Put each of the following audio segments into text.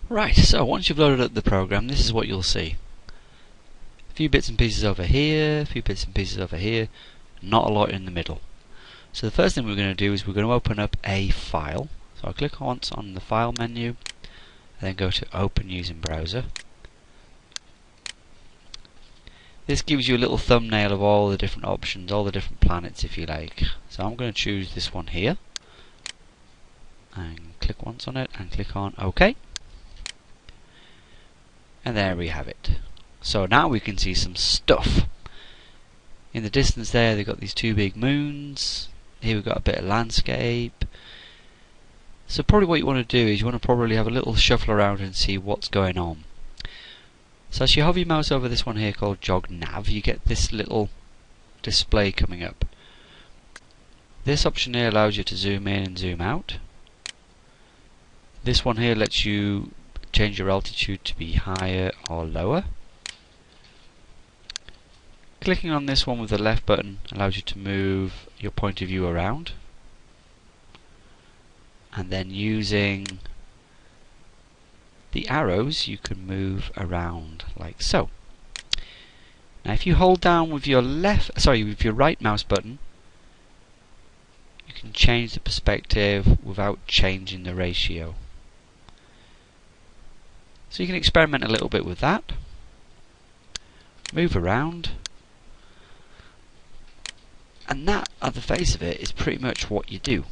Right, so once you've loaded up the program, this is what you'll see. A few bits and pieces over here, a few bits and pieces over here, not a lot in the middle. So the first thing we're going to do is we're going to open up a file. So I'll click once on the File menu, and then go to Open Using Browser. This gives you a little thumbnail of all the different options, all the different planets if you like. So I'm going to choose this one here, and click once on it, and click on OK. And there we have it. So now we can see some stuff. In the distance there, they've got these two big moons. Here we've got a bit of landscape. So probably what you want to do is you want to probably have a little shuffle around and see what's going on. So as you hover your mouse over this one here called Jog Nav, you get this little display coming up. This option here allows you to zoom in and zoom out. This one here lets you change your altitude to be higher or lower. Clicking on this one with the left button allows you to move your point of view around, and then using the arrows you can move around like so. Now if you hold down with your right mouse button, you can change the perspective without changing the ratio. So you can experiment a little bit with that. Move around. And that, at the face of it, is pretty much what you do.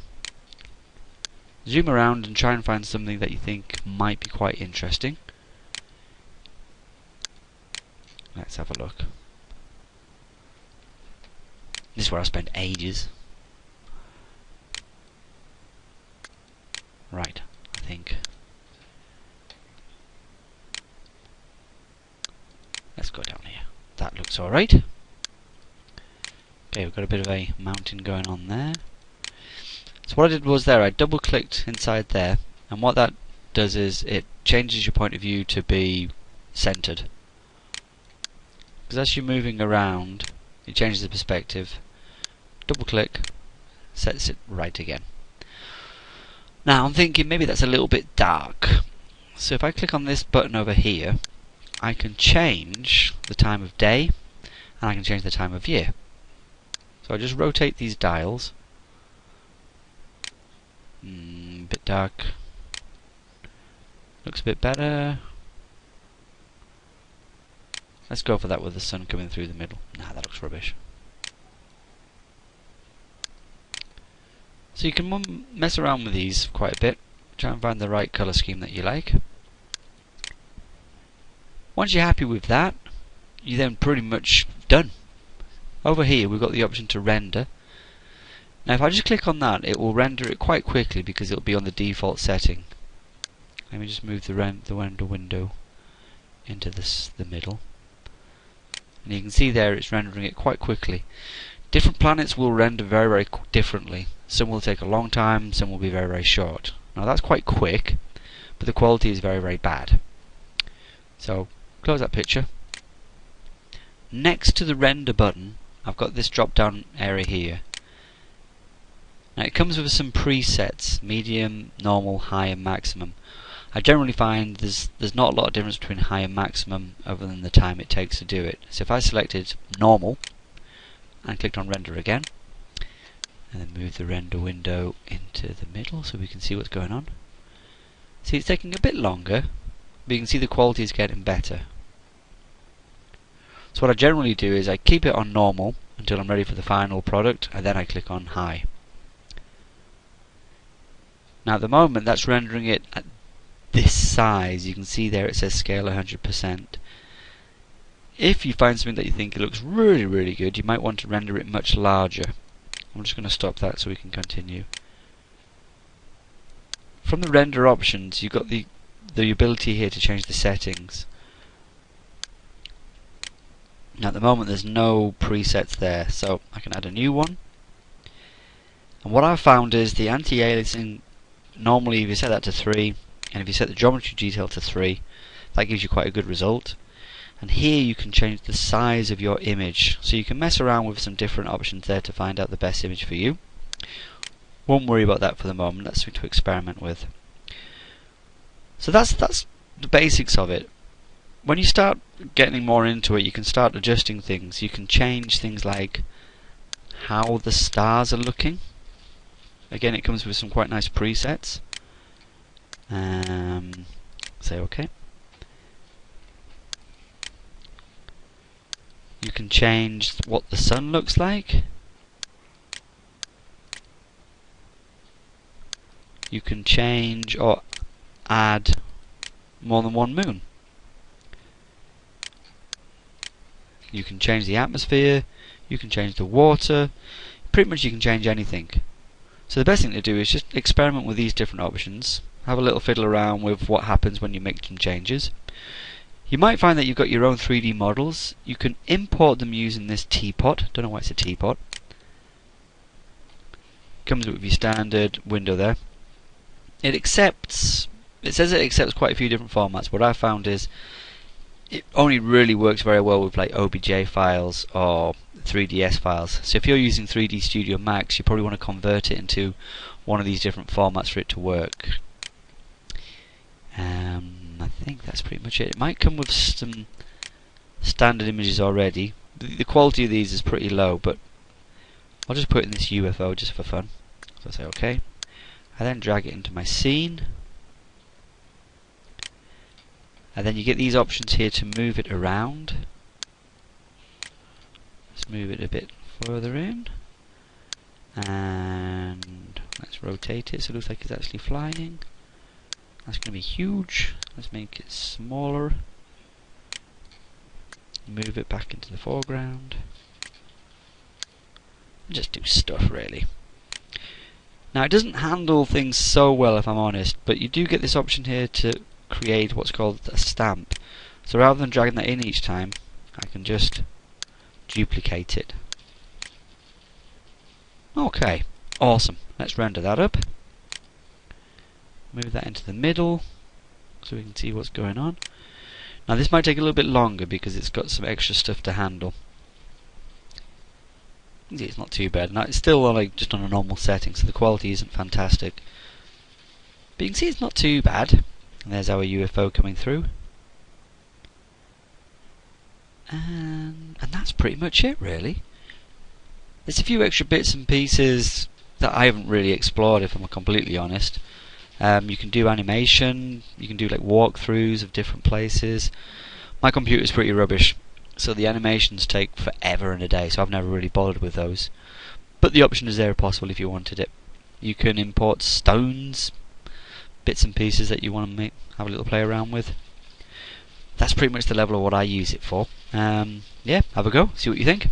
Zoom around and try and find something that you think might be quite interesting. Let's have a look. This is where I spend ages. Right, I think. Let's go down here. That looks alright. Okay, we've got a bit of a mountain going on there. So what I did was I double clicked inside there, and what that does is it changes your point of view to be centered. Because as you're moving around, it changes the perspective. Double click, sets it right again. Now I'm thinking maybe that's a little bit dark. So if I click on this button over here, I can change the time of day, and I can change the time of year. So I just rotate these dials. Bit dark. Looks a bit better. Let's go for that with the sun coming through the middle. Nah, that looks rubbish. So you can mess around with these quite a bit. Try and find the right colour scheme that you like. Once you're happy with that, you're then pretty much done. Over here we've got the option to render. Now if I just click on that, it will render it quite quickly because it will be on the default setting. Let me just move the render window into the middle. And you can see there it's rendering it quite quickly. Different planets will render very, very differently. Some will take a long time, some will be very, very short. Now that's quite quick, but the quality is very, very bad. So close that picture. Next to the render button, I've got this drop down area here. Now it comes with some presets: medium, normal, high and maximum. I generally find there's not a lot of difference between high and maximum other than the time it takes to do it. So if I selected normal and clicked on render again, and then move the render window into the middle so we can see what's going on. See, it's taking a bit longer, but you can see the quality is getting better. So what I generally do is I keep it on normal until I'm ready for the final product, and then I click on high. Now at the moment that's rendering it at this size. You can see there it says scale 100%. If you find something that you think it looks really, really good, you might want to render it much larger. I'm just going to stop that so we can continue. From the render options, you've got the ability here to change the settings. Now at the moment there's no presets there, so I can add a new one. And what I've found is the anti-aliasing, normally if you set that to 3, and if you set the geometry detail to 3, that gives you quite a good result. And here you can change the size of your image, so you can mess around with some different options there to find out the best image for you. Won't worry about that for the moment, that's something to experiment with. So that's the basics of it. When you start getting more into it, you can start adjusting things. You can change things like how the stars are looking. Again, it comes with some quite nice presets. Say OK. You can change what the sun looks like. You can change or add more than one moon. You can change the atmosphere. You can change the water. Pretty much you can change anything. So the best thing to do is just experiment with these different options. Have a little fiddle around with what happens when you make some changes. You might find that you've got your own 3D models. You can import them using this teapot. Don't know why it's a teapot. Comes with your standard window there. It says it accepts quite a few different formats. What I found is it only really works very well with like OBJ files or 3ds files. So if you're using 3D Studio Max, you probably want to convert it into one of these different formats for it to work. I think that's pretty much it. It might come with some standard images already. The quality of these is pretty low, but I'll just put it in this UFO just for fun. So I say OK. I then drag it into my scene. And then you get these options here to move it around. Let's move it a bit further in. And let's rotate it so it looks like it's actually flying. That's going to be huge. Let's make it smaller. Move it back into the foreground. And just do stuff really. Now it doesn't handle things so well if I'm honest, but you do get this option here to create what's called a stamp. So rather than dragging that in each time, I can just duplicate it. Okay, awesome. Let's render that up. Move that into the middle so we can see what's going on. Now this might take a little bit longer because it's got some extra stuff to handle. It's not too bad. Now it's still like just on a normal setting, so the quality isn't fantastic. But you can see it's not too bad. And there's our UFO coming through. And that's pretty much it really. There's a few extra bits and pieces that I haven't really explored if I'm completely honest. You can do animation, you can do like walkthroughs of different places. My computer's pretty rubbish, so the animations take forever and a day, so I've never really bothered with those. But the option is there if possible if you wanted it. You can import stones, bits and pieces that you want to have a little play around with. That's pretty much the level of what I use it for. Yeah, have a go, see what you think.